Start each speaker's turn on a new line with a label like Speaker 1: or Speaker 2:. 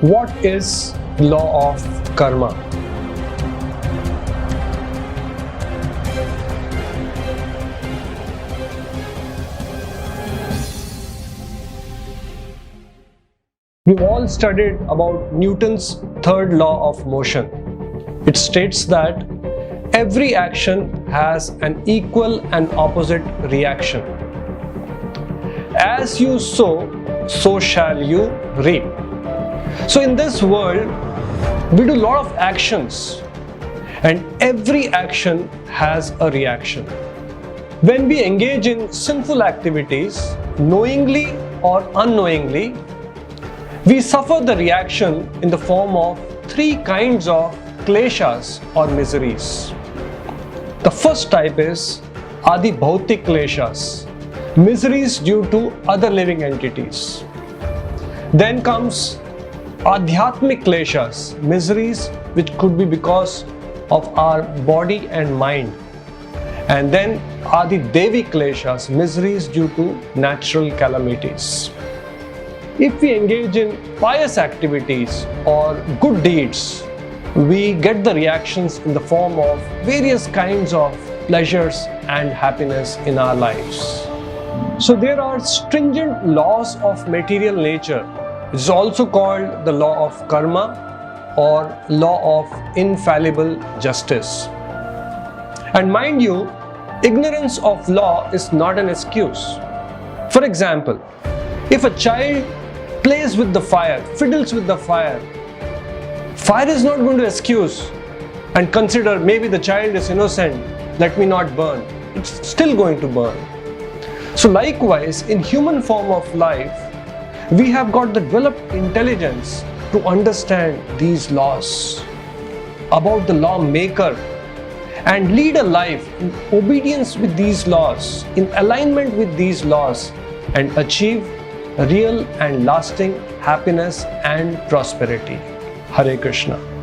Speaker 1: What is law of karma? We've all studied about Newton's third law of motion. It states that every action has an equal and opposite reaction. As you sow, so shall you reap. So in this world, we do a lot of actions, and every action has a reaction. When we engage in sinful activities, knowingly or unknowingly, we suffer the reaction in the form of three kinds of kleshas or miseries. The first type is Adi Bhautik kleshas, miseries due to other living entities. Then comes Adhyatmik kleshas, miseries which could be because of our body and mind. And then Adi Devi kleshas, miseries due to natural calamities. If we engage in pious activities or good deeds, we get the reactions in the form of various kinds of pleasures and happiness in our lives. So there are stringent laws of material nature. It is also called the law of karma or law of infallible justice. And mind you, ignorance of law is not an excuse. For example, if a child plays with the fire, fiddles with the fire, fire is not going to excuse and consider maybe the child is innocent, let me not burn. It's still going to burn. So likewise, in human form of life, we have got the developed intelligence to understand these laws about the lawmaker and lead a life in obedience with these laws, in alignment with these laws, and achieve real and lasting happiness and prosperity. Hare Krishna.